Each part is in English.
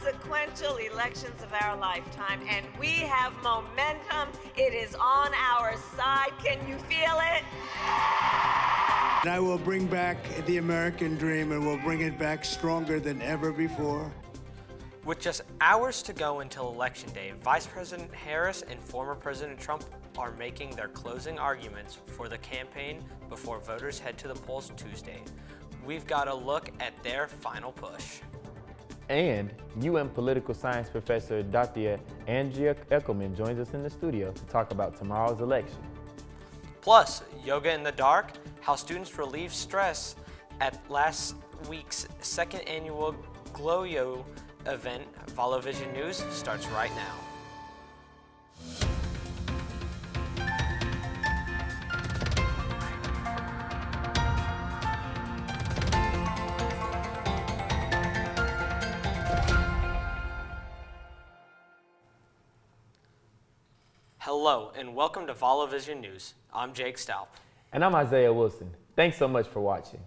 consequential elections of our lifetime, and we have momentum. It is on our side. Can you feel it? And I will bring back the American dream, and we'll bring it back stronger than ever before. With just hours to go until Election Day, Vice President Harris and former President Trump are making their closing arguments for the campaign before voters head to the polls Tuesday. We've got a look at their final push. And UM political science professor Dr. Andrea Eckelman joins us in the studio to talk about tomorrow's election. Plus, Yoga in the Dark, how students relieve stress at last week's second annual Glow-Yo event. Vallo Vision News starts right now. Hello and welcome to Vallo Vision News. I'm Jake Stalp. And I'm Isaiah Wilson. Thanks so much for watching.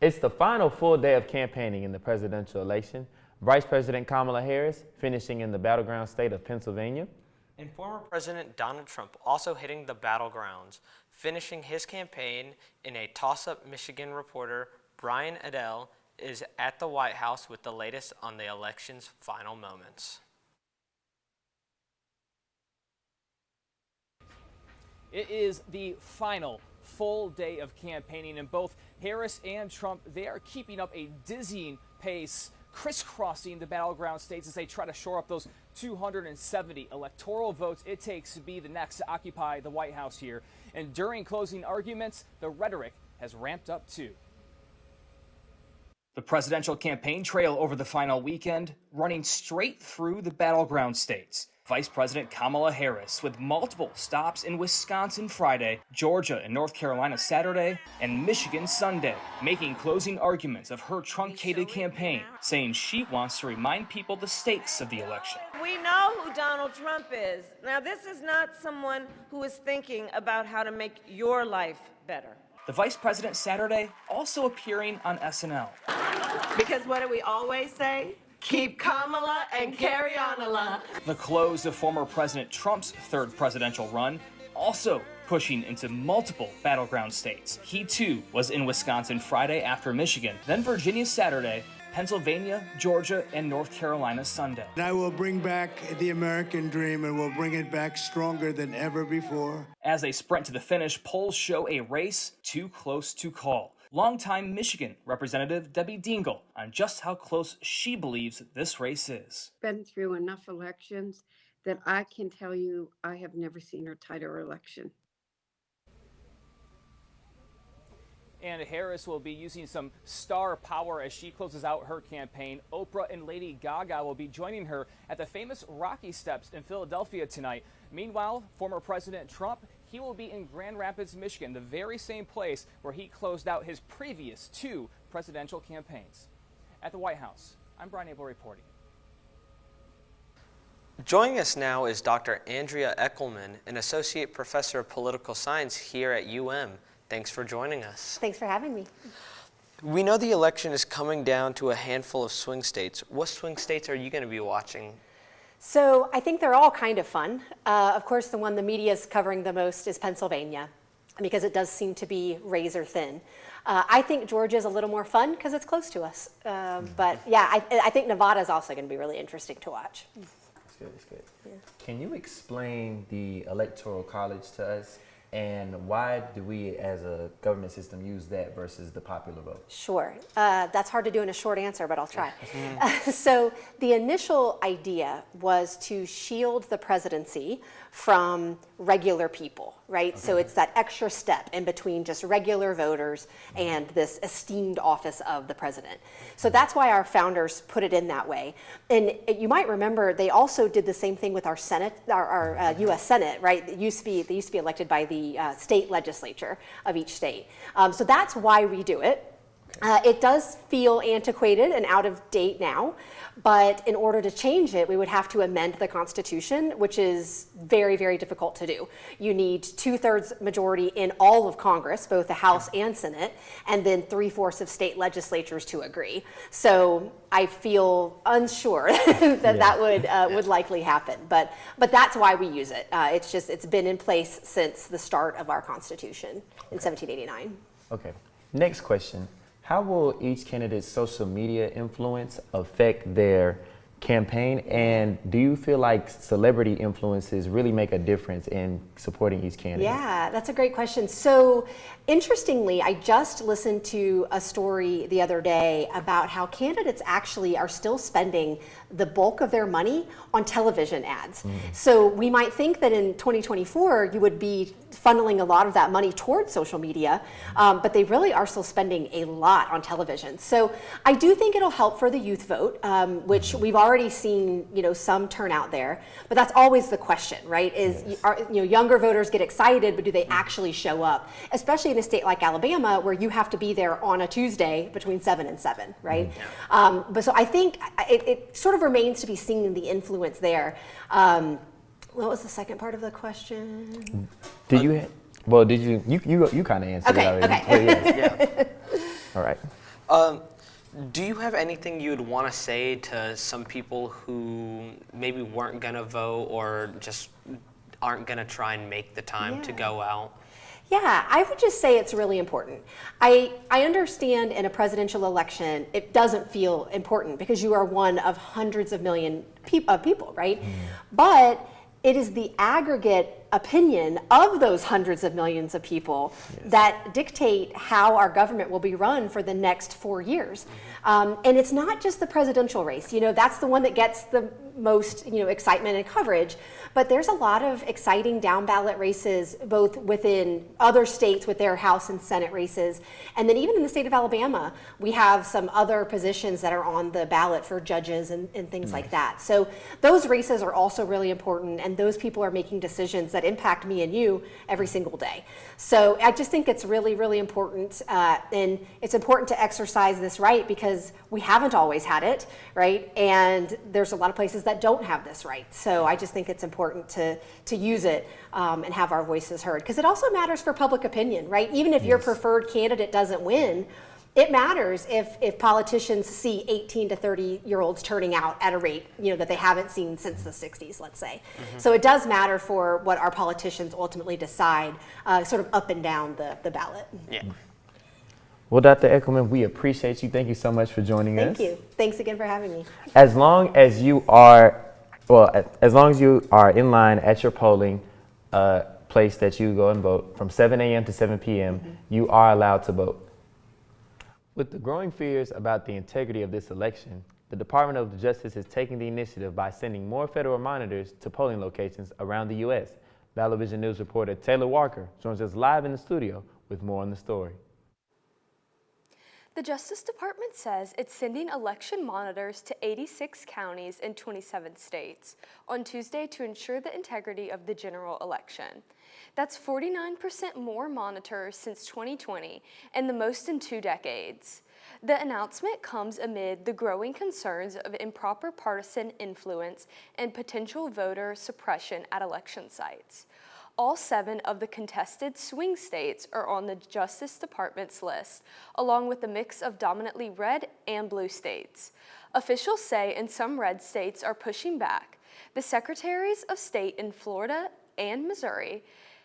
It's the final full day of campaigning in the presidential election. Vice President Kamala Harris finishing in the battleground state of Pennsylvania. And former President Donald Trump also hitting the battlegrounds, finishing his campaign in a toss-up. Michigan reporter Brian Adele is at the White House with the latest on the election's final moments. It is the final full day of campaigning, and both Harris and Trump, they are keeping up a dizzying pace, crisscrossing the battleground states as they try to shore up those 270 electoral votes it takes to be the next to occupy the White House here. And during closing arguments, the rhetoric has ramped up too. The presidential campaign trail over the final weekend running straight through the battleground states. Vice President Kamala Harris with multiple stops in Wisconsin Friday, Georgia and North Carolina Saturday, and Michigan Sunday, making closing arguments of her truncated campaign, saying she wants to remind people the stakes of the election. We know who Donald Trump is. Now, this is not someone who is thinking about how to make your life better. The vice president Saturday also appearing on SNL. Because what do we always say? Keep Kamala and carry on a lot. The close of former President Trump's third presidential run, also pushing into multiple battleground states. He too was in Wisconsin Friday after Michigan, then Virginia Saturday, Pennsylvania, Georgia, and North Carolina Sunday. And I will bring back the American dream, and we'll bring it back stronger than ever before. As they sprint to the finish, polls show a race too close to call. Longtime Michigan Representative Debbie Dingell on just how close she believes this race is. Been through enough elections that I can tell you I have never seen a tighter election. And Harris will be using some star power as she closes out her campaign. Oprah and Lady Gaga will be joining her at the famous Rocky Steps in Philadelphia tonight. Meanwhile, former President Trump, he will be in Grand Rapids, Michigan, the very same place where he closed out his previous two presidential campaigns. At the White House, I'm Brian Abel reporting. Joining us now is Dr. Andrea Eckelman, an associate professor of political science here at UM. Thanks for joining us. Thanks for having me. We know the election is coming down to a handful of swing states. What swing states are you going to be watching? So I think they're all kind of fun. Of course, the one the media is covering the most is Pennsylvania, because it does seem to be razor thin. I think Georgia is a little more fun because it's close to us. But yeah, I think Nevada is also going to be really interesting to watch. That's good, that's good. Yeah. Can you explain the Electoral College to us? And why do we as a government system use that versus the popular vote? Sure. That's hard to do in a short answer, but I'll try. So the initial idea was to shield the presidency from regular people, right? Okay. So it's that extra step in between just regular voters and this esteemed office of the president. So that's why our founders put it in that way. And you might remember they also did the same thing with our Senate, our U.S. Senate, right? They used to be elected by the state legislature of each state. So that's why we do it. It does feel antiquated and out of date now, but in order to change it, we would have to amend the Constitution, which is very, very difficult to do. You need 2/3 majority in all of Congress, both the House and Senate, and then 3/4 of state legislatures to agree. So I feel unsure that that would likely happen, but that's why we use it. It's been in place since the start of our Constitution in 1789. Okay, next question. How will each candidate's social media influence affect their campaign, and do you feel like celebrity influences really make a difference in supporting each candidate? Yeah, that's a great question. So interestingly, I just listened to a story the other day about how candidates actually are still spending the bulk of their money on television ads. So we might think that in 2024 you would be funneling a lot of that money towards social media, but they really are still spending a lot on television. So I do think it'll help for the youth vote, which we've already seen, some turnout there. But that's always the question, right? Younger voters get excited, but do they actually show up? Especially in a state like Alabama, where you have to be there on a Tuesday between 7 and 7, right? But so I think it sort of remains to be seen the influence there. What was the second part of the question? Did you? Well, did you? You kind of answered it already. Okay. Yeah. All right. Do you have anything you would want to say to some people who maybe weren't going to vote or just aren't going to try and make the time to go out? Yeah, I would just say it's really important. I understand in a presidential election, it doesn't feel important because you are one of hundreds of millions of people, right? But it is the aggregate opinion of those hundreds of millions of people that dictate how our government will be run for the next 4 years. And it's not just the presidential race. That's the one that gets the most excitement and coverage. But there's a lot of exciting down ballot races, both within other states with their House and Senate races. And then even in the state of Alabama, we have some other positions that are on the ballot for judges and things like that. So those races are also really important. And those people are making decisions that impact me and you every single day. So I just think it's really, really important. And it's important to exercise this right because we haven't always had it, right? And there's a lot of places that don't have this right. So I just think it's important to use it and have our voices heard. Because it also matters for public opinion, right? Even if your preferred candidate doesn't win, it matters if politicians see 18 to 30-year-olds turning out at a rate that they haven't seen since the 60s, let's say. So it does matter for what our politicians ultimately decide, sort of up and down the ballot. Yeah. Well, Dr. Eckelman, we appreciate you. Thank you so much for joining us. Thank you. Thanks again for having me. As long as you are in line at your polling place that you go and vote from 7 a.m. to 7 p.m., you are allowed to vote. With the growing fears about the integrity of this election, the Department of Justice is taking the initiative by sending more federal monitors to polling locations around the U.S. Vallo Vision News reporter Taylor Walker joins us live in the studio with more on the story. The Justice Department says it's sending election monitors to 86 counties in 27 states on Tuesday to ensure the integrity of the general election. That's 49% more monitors since 2020 and the most in 2 decades. The announcement comes amid the growing concerns of improper partisan influence and potential voter suppression at election sites. All 7 of the contested swing states are on the Justice Department's list, along with a mix of dominantly red and blue states. Officials say in some red states are pushing back. The Secretaries of State in Florida and Missouri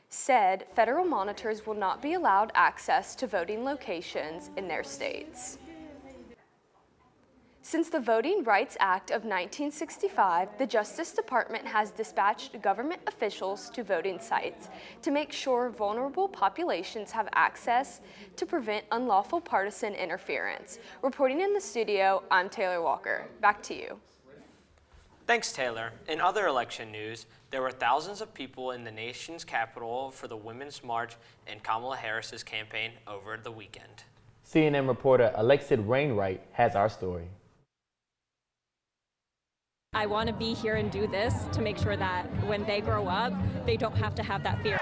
said federal monitors will not be allowed access to voting locations in their states. Since the Voting Rights Act of 1965, the Justice Department has dispatched government officials to voting sites to make sure vulnerable populations have access to prevent unlawful partisan interference. Reporting in the studio, I'm Taylor Walker. Back to you. Thanks, Taylor. In other election news, there were thousands of people in the nation's capital for the Women's March and Kamala Harris's campaign over the weekend. CNN reporter Alexid Wainwright has our story. I want to be here and do this to make sure that when they grow up, they don't have to have that fear.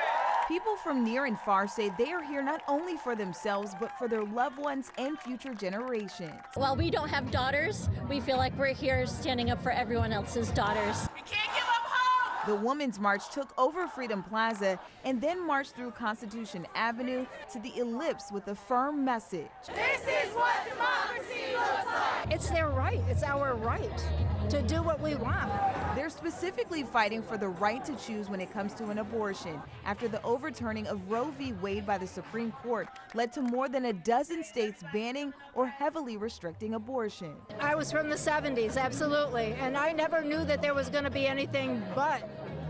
People from near and far say they are here not only for themselves, but for their loved ones and future generations. While we don't have daughters, we feel like we're here standing up for everyone else's daughters. We can't give up hope! The Women's March took over Freedom Plaza and then marched through Constitution Avenue to the Ellipse with a firm message. This is what democracy looks like! It's their right. It's our right to do what we want. They're specifically fighting for the right to choose when it comes to an abortion after the overturning of Roe v. Wade by the Supreme Court led to more than a dozen states banning or heavily restricting abortion. I was from the 70s, absolutely, and I never knew that there was going to be anything but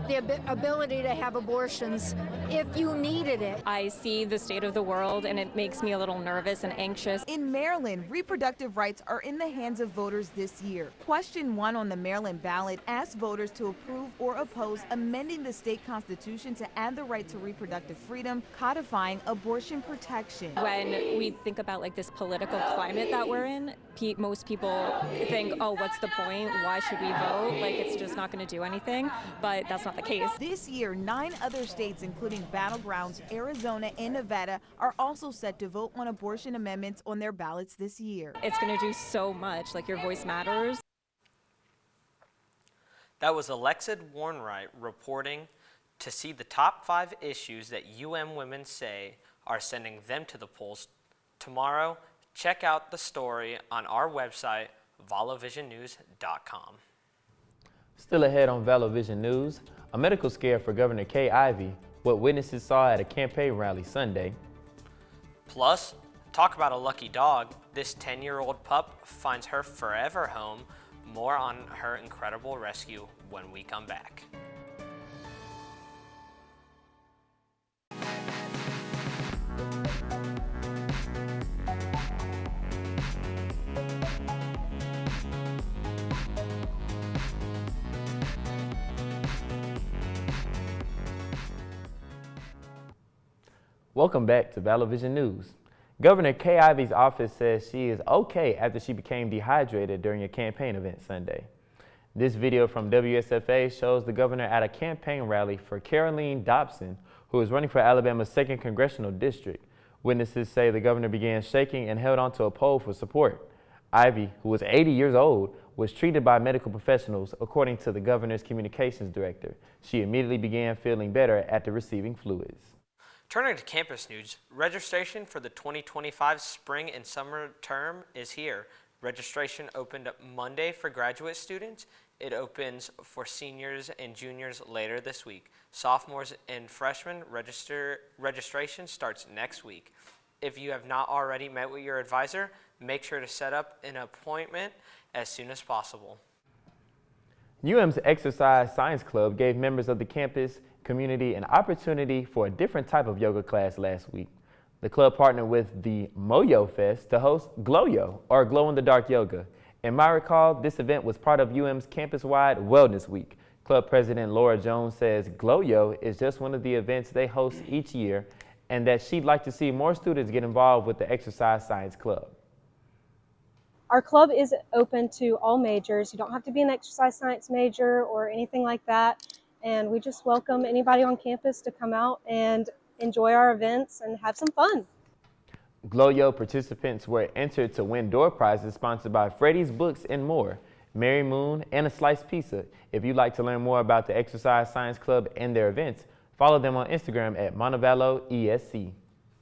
the ability to have abortions if you needed it. I see the state of the world and it makes me a little nervous and anxious. In Maryland, reproductive rights are in the hands of voters this year. Question 1 on the Maryland ballot asks voters to approve or oppose amending the state constitution to add the right to reproductive freedom, codifying abortion protection. When we think about like this political climate that we're in, most people think, oh, what's the point? Why should we vote? Like, it's just not going to do anything, but that's not the case. This year, 9 other states, including battlegrounds Arizona and Nevada, are also set to vote on abortion amendments on their ballots this year. It's going to do so much, like your voice matters. That was Alexa Warnwright reporting to see the top 5 issues that women say are sending them to the polls tomorrow. Check out the story on our website, vallovisionnews.com. Still ahead on Vallo Vision News, a medical scare for Governor Kay Ivey, what witnesses saw at a campaign rally Sunday. Plus, talk about a lucky dog. This 10-year-old pup finds her forever home. More on her incredible rescue when we come back. Welcome back to Vallo Vision News. Governor Kay Ivey's office says she is okay after she became dehydrated during a campaign event Sunday. This video from WSFA shows the governor at a campaign rally for Caroline Dobson, who is running for Alabama's 2nd Congressional District. Witnesses say the governor began shaking and held onto a pole for support. Ivey, who was 80 years old, was treated by medical professionals, according to the governor's communications director. She immediately began feeling better after receiving fluids. Turning to campus news, registration for the 2025 spring and summer term is here. Registration opened Monday for graduate students. It opens for seniors and juniors later this week. Sophomores and freshmen registration starts next week. If you have not already met with your advisor, make sure to set up an appointment as soon as possible. UM's Exercise Science Club gave members of the campus community an opportunity for a different type of yoga class last week. The club partnered with the Moyo Fest to host Glow-Yo, or glow-in-the-dark yoga. In my recall, this event was part of UM's campus-wide Wellness Week. Club President Laura Jones says Glow-Yo is just one of the events they host each year, and that she'd like to see more students get involved with the Exercise Science Club. Our club is open to all majors. You don't have to be an exercise science major or anything like that. And we just welcome anybody on campus to come out and enjoy our events and have some fun. Glow-Yo participants were entered to win door prizes sponsored by Freddy's Books and more, Mary Moon, and a sliced pizza. If you'd like to learn more about the Exercise Science Club and their events, follow them on Instagram at Montevallo ESC.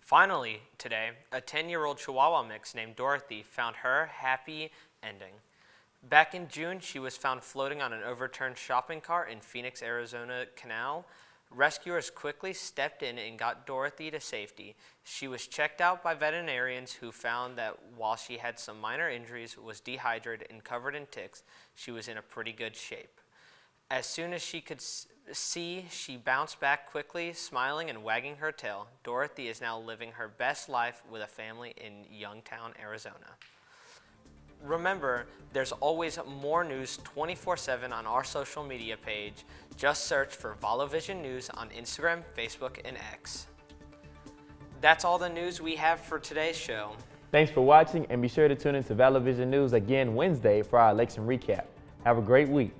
Finally, today, a 10-year-old Chihuahua mix named Dorothy found her happy ending. Back in June, she was found floating on an overturned shopping cart in Phoenix, Arizona Canal. Rescuers quickly stepped in and got Dorothy to safety. She was checked out by veterinarians who found that while she had some minor injuries, was dehydrated and covered in ticks, she was in a pretty good shape. As soon as she could see, she bounced back quickly, smiling and wagging her tail. Dorothy is now living her best life with a family in Youngtown, Arizona. Remember, there's always more news 24/7 on our social media page. Just search for Vallo Vision News on Instagram, Facebook, and X. That's all the news we have for today's show. Thanks for watching, and be sure to tune in to Vallo Vision News again Wednesday for our election recap. Have a great week.